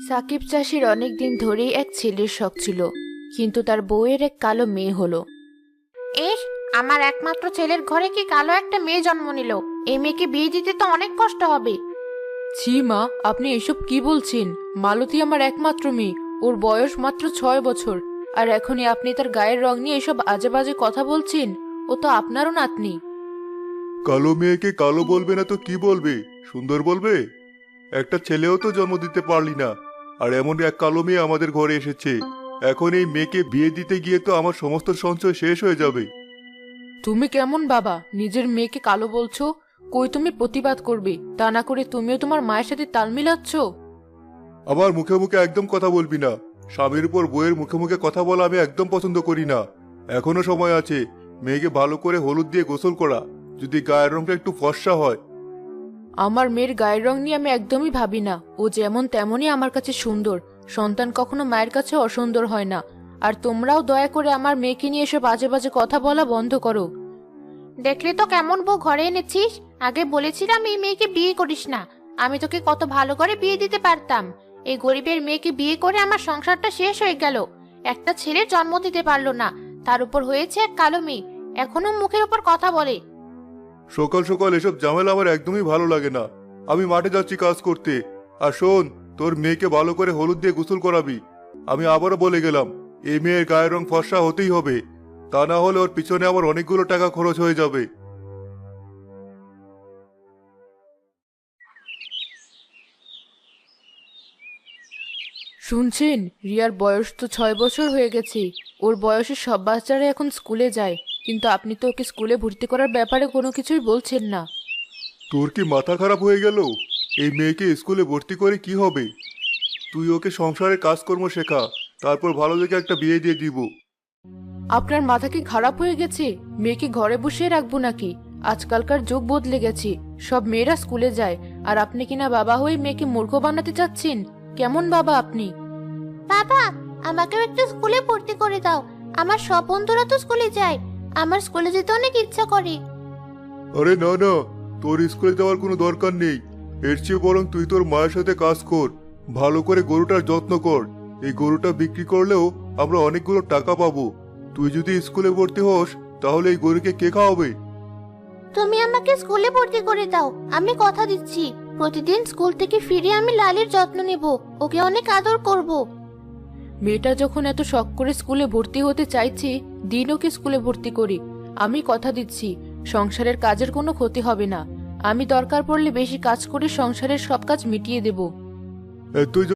সাকিব চাষির অনেকদিন ধরেই এক ছেলের শখ ছিল, কিন্তু তার বউয়ের এক কালো মেয়ে হলো। ইস, আমার একমাত্র ছেলের ঘরে কি কালো একটা মেয়ে জন্ম নিল। এই মেয়েকে বিয়ে দিতে তো অনেক কষ্ট হবে। ছি মা, আপনি এসব কি বলছেন? মালতী আমার একমাত্র মেয়ে, ওর বয়স মাত্র 6 বছর। আর এখনই আপনি তার গায়ের রং নিয়ে এসব আজে বাজে কথা বলছেন। ও তো আপনারও নাতনি। কালো মেয়েকে কালো বলবে না তো কি বলবে? সুন্দর বলবে? একটা ছেলেও তো জন্ম দিতে পারলি না, আর এমন এক কালো মেয়ে আমাদের ঘরে এসেছে। এখন এই মেয়েকে বিয়ে দিতে গিয়ে তো আমার সমস্ত সঞ্চয় শেষ হয়ে যাবে। তুমি কেমন বাবা, নিজের মেয়েকে কালো বলছো? কই তুমি প্রতিবাদ করবে, তা না করে তুমিও তোমার মায়ের সাথে তাল মিলাচ্ছ। আমার মুখে মুখে একদম কথা বলবি না। স্বামীর উপর বউয়ের মুখে মুখে কথা বলা আমি একদম পছন্দ করি না। এখনো সময় আছে, মেয়েকে ভালো করে হলুদ দিয়ে গোসল করা, যদি গায়ের রংটা একটু ফর্সা হয়। আমার মেয়ের গায়ের রং নিয়ে আমি একদমই ভাবি না। ও যেমন তেমনই আমার কাছে সুন্দর। সন্তান কখনো মায়ের কাছে অসুন্দর হয় না। আর তোমরাও দয়া করে আমার মেয়েকে নিয়ে এসব বাজে বাজে কথা বলা বন্ধ করো। দেখলে তো কেমন বউ ঘরে এনেছিস। আগে বলেছিলাম এই মেয়েকে বিয়ে করিস না। আমি তোকে কত ভালো করে বিয়ে দিতে পারতাম। এই গরিবের মেয়েকে বিয়ে করে আমার সংসারটা শেষ হয়ে গেল। একটা ছেলের জন্ম দিতে পারলো না, তার উপর হয়েছে এক কালো মেয়ে। এখনো মুখের উপর কথা বলে। সকাল সকাল এসব ঝামেলা আমার একদমই ভালো লাগে না। আমি মাঠে যাচ্ছি কাজ করতে। আর শোন, তোর মেয়েকে ভালো করে হলুদ দিয়ে গোসল করাবি। আমি আবারও বলে গেলাম, এই মেয়ের গায়ের রং ফর্সা হতেই হবে, তা না হলে ওর পিছনে আমার অনেকগুলো টাকা খরচ হয়ে যাবে। শুনছেন, রিয়ার বয়স তো 6 বছর হয়ে গেছে। ওর বয়সে সব বাচ্চারা এখন স্কুলে যায়, কিন্তু আপনি তো ওকে স্কুলে ভর্তি করার ব্যাপারে কোনো কিছুই বলছেন না। তোর কি মাথা খারাপ হয়ে গেল? এই মেয়েকে স্কুলে ভর্তি করে কি হবে? তুই ওকে সংসারের কাজকর্ম শেখা, তারপর ভালো দেখে একটা বিয়ে দিয়ে দিব। আপনার মাথা কি খারাপ হয়ে গেছে? মেয়েকে ঘরে বসিয়ে রাখবো নাকি? আজকালকার যুগ বদলে গেছে, সব মেয়েরা স্কুলে যায়। আর আপনি কিনা বাবা হয়ে মেয়েকে মূর্খ বানাতে চাচ্ছেন। কেমন বাবা আপনি? বাবা, আমাকেও একটু স্কুলে ভর্তি করে দাও। আমার সব বন্ধুরা তো স্কুলে যায়। আমার স্কুলে যেতে অনেক ইচ্ছা করে। আরে না না, তোর স্কুলে যাওয়ার কোনো দরকার নেই। এর চেয়ে বরং তুই তোর মায়ের সাথে কাজ কর, ভালো করে গরুটার যত্ন কর। এই গরুটা বিক্রি করলেও আমরা অনেকগুলো টাকা পাবো। তুই যদি স্কুলে ভর্তি হোস, তাহলে এই গরুকে কে খাওয়াবে? তুমি আমাকে স্কুলে ভর্তি করে দাও। আমি কথা দিচ্ছি, প্রতিদিন স্কুল থেকে ফিরে আমি লালির যত্ন নেব, ওকে অনেক আদর করব। মেয়েটা যখন এত শখ করে স্কুলে ভর্তি হতে চাইছে, দিন ওকে স্কুলে ভর্তি করি। আমি কথা দিচ্ছি, সংসারের কাজের কোনো ক্ষতি হবে না। আমি দরকার পড়লে বেশি কাজ করে সংসারের সব কাজ মিটিয়ে দেব। তুই